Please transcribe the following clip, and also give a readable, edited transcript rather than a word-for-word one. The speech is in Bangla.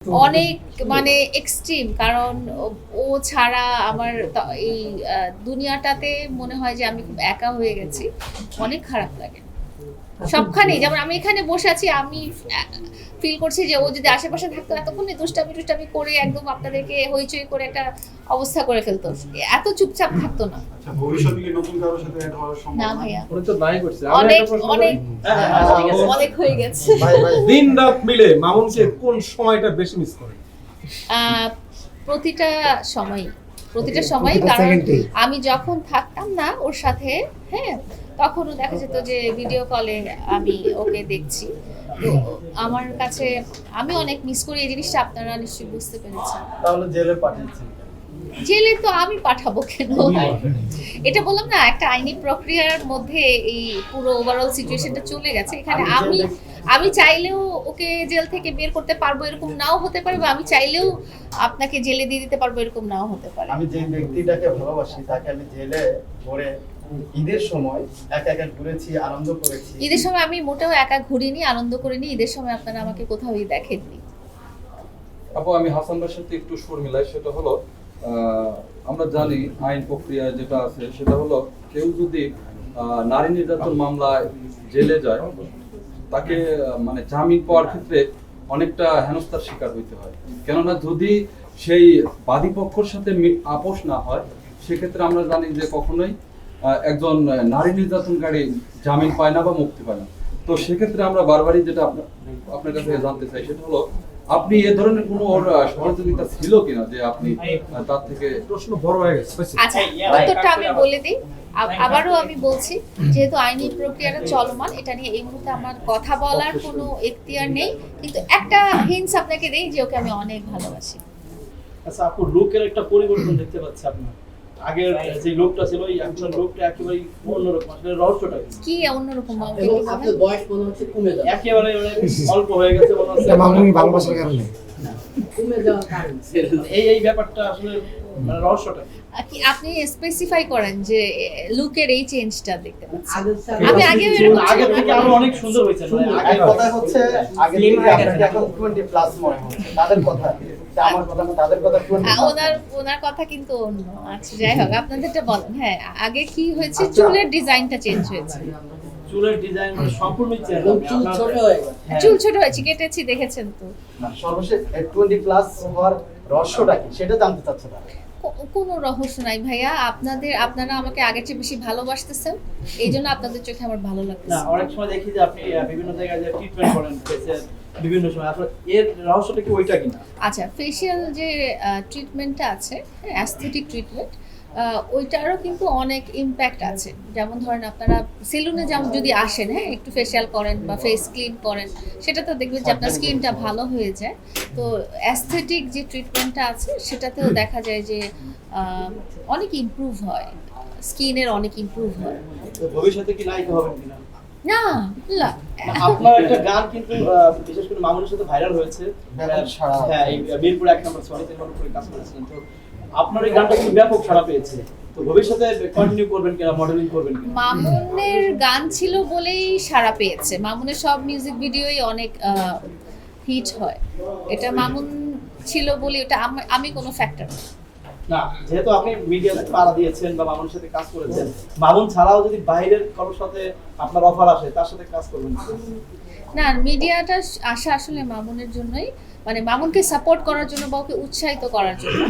অনেক মানে এক্সট্রিম, কারণ ও ছাড়া আমার এই দুনিয়াটাতে মনে হয় যে আমি খুব একা হয়ে গেছি। অনেক খারাপ লাগে সবখানেই। যেমন আমি এখানে বসে আছি, আমি ফিল করছি যে ও যদি আশেপাশে থাকতো এতক্ষণে দুষ্টামি টুষ্টামি করে একদম আপনাদেরকে হইচই করে একটা অবস্থা করে ফেলতো, এত চুপচাপ থাকতো না। আচ্ছা, ভবিষ্যতে কি নতুন কারোর সাথে অ্যাড হওয়ার না সম্ভাবনা? ভাইয়া, উনি তো নাই করছে। অনেক অনেক অনেক হয়ে গেছে। দিন রাত মিলে মামুনকে কোন সময়টা বেশি মিস করেন? প্রতিটা সময়, প্রতিটা সময়, কারণ আমি যখন থাকতাম না ওর সাথে, হ্যাঁ, তখনও দেখা যেত যে ভিডিও কলে আমি ওকে দেখছি। তো আমার কাছে আমি অনেক মিস করি এই জিনিসটা, আপনারা নিশ্চয়ই বুঝতে পেরেছেন। তাহলে জেলে পাঠিয়েছি। জেলে তো আমি পাঠাবো কেন? এটা বললাম না, একটা আইনি প্রক্রিয়ার মধ্যে এই পুরো ওভারঅল সিচুয়েশনটা চলে গেছে। এখানে আমি চাইলেও ওকে জেল থেকে বের করতে পারবো, এরকম নাও হতে পারে, বা আমি চাইলেও আপনাকে জেলে দিয়ে দিতে পারবো, এরকম নাও হতে পারে। আমি যে ব্যক্তিটাকে ভালোবাসি তাকে আমি জেলে ভরে ঈদের সময় একা একা ঘুরেছি, আনন্দ করেছি। ঈদের সময় আমি মোটেও একা ঘুরিনি, আনন্দ করিনি। ঈদের সময় আপনারা আমাকে কোথাওই দেখেননি। আপু, আমি হাসান ভাইয়ের সাথে একটু সুর মিলাই। সেটা হলো, আমরা জানি আইন প্রক্রিয়া যেটা আছে সেটা হলো, কেউ যদি নারী নির্যাতন মামলায় জেলে যায় তাকে মানে জামিন পাওয়ার ক্ষেত্রে অনেকটা হেনস্থার শিকার হইতে হয়। কেননা যদি সেই বাদী পক্ষের সাথে আপোষ না হয়, সেক্ষেত্রে আমরা জানি যে কখনোই একজন নারী নির্যাতনকারী জামিন পায় না বা মুক্তি পায় না। তো সেক্ষেত্রে আমরা বারবারই যেটা আপনার কাছে জানতে চাই সেটা হলো, আপনি এ ধরনের কোনো সহযোগিতা ছিল কিনা যে আপনি তার থেকে? প্রশ্ন বড় হয়ে গেছে। আচ্ছা, উত্তরটা আমি বলে দিই। আবারও আমি বলছি, যেহেতু আইনি প্রক্রিয়াটা চলমান, এটা নিয়ে এই মুহূর্তে আমার কথা বলার কোনো এখতিয়ার নেই। কিন্তু একটা হিন্টস আপনাকে দেই যে ওকে আমি অনেক ভালোবাসি। আচ্ছা আপু, লুকের একটা পরিবর্তন দেখতে পাচ্ছি আপনার। আগের যে লোকটা ছিল ওই এখন লোকটা একেবারে অন্যরকম। আসলে রহস্যটা কি অন্যরকম? এবং আপনার বয়স মনে হচ্ছে কমে যাওয়া, একেবারে অল্প হয়ে গেছে মনে হচ্ছে। মামুনি ভালোবাসার কারণে কমে যাওয়ার কারণ এই ব্যাপারটা আসলে মানে রহস্যটা কি আপনি স্পেসিফাই করেন যে লুকের এই চেঞ্জটা দেখতে পাচ্ছেন? আমি আগে এরকম আগে থেকে আরো অনেক সুন্দর হয়েছে। আগের কথা হচ্ছে আগে থেকে আপনাকে এখন 20 প্লাস মনে হচ্ছে তাদের কথা। আমার কথা না, তাদের কথা 20 ওনার কথা কিন্তু অন্য। আচ্ছা, যাই হোক, আপনাদেরটা বলেন। হ্যাঁ, আগে কি হয়েছে? চুলের ডিজাইনটা চেঞ্জ হয়েছে। চুলের ডিজাইন মানে সম্পূর্ণ চেঞ্জ। চুল ছোট হয়ে গেছে। চুল ছোট হয়েছে, কেটেছি, দেখেছেন তো। না, সর্বশেষ 20 প্লাস হওয়ার রহস্যটা কি সেটা জানতে চাচ্ছে না। কোনো রহস্য নাই ভাইয়া। আপনারা আমাকে আগের চেয়ে বেশি ভালোবাসতেছেন, এই জন্য আপনাদের চোখে আমার ভালো না, লাগতেছে। অনেক সময় দেখি যে আপনি বিভিন্ন জায়গায় যে ট্রিটমেন্ট করেন ফেসের বিভিন্ন সময়, আসলে এর রহস্যটা কি ওইটা কিনা? আচ্ছা, ফেশিয়াল যে ট্রিটমেন্টটা আছে, অ্যাস্থেটিক ট্রিটমেন্ট, ওইটারও কিন্তু অনেক ইম্প্যাক্ট আছে। যেমন ধরেন আপনারা সেলুনে যেমন যদি আসেন, হ্যাঁ, একটু ফেশিয়াল করেন বা ফেস ক্লিন করেন, সেটা তো দেখবেন যে আপনার স্কিনটা ভালো হয়ে যায়। তো অ্যাস্থেটিক যে ট্রিটমেন্টটা আছে সেটাতেও দেখা যায় যে অনেক ইমপ্রুভ হয়, স্কিনের অনেক ইমপ্রুভ হয়। তো ভবিষ্যতে কি নায়িকা হবেন কিনা? না, না, আপনার একটা গান কিন্তু বিশেষ করে মামুনের সাথে ভাইরাল হয়েছে। হ্যাঁ, এই মিরপুর 1 নম্বর সনিতে করে কাজ করেছিলেন। তো আপনার এই গানটা কিন্তু ব্যাপক সাড়া পেয়েছে। তো ভবিষ্যতে কন্টিনিউ করবেন কিনা, মডেলিং করবেন কিনা? মামুনের গান ছিল বলেই সাড়া পেয়েছে। মামুনের সব মিউজিক ভিডিওই অনেক হিট হয়। এটা মামুন ছিল বলে, এটা আমি কোনো ফ্যাক্টর না। না, যেহেতু আপনি মিডিয়াতে পাড়া দিয়েছেন বা মামুনের সাথে কাজ করেছেন, মামুন ছাড়াও যদি বাইরের কারোর সাথে আপনার অফার আসে তার সাথে কাজ করবেন না? না, মিডিয়াটা আসা আসলে মামুনের জন্যই, মানে মামুনকে সাপোর্ট করার জন্য বা ওকে উৎসাহিত করার জন্য।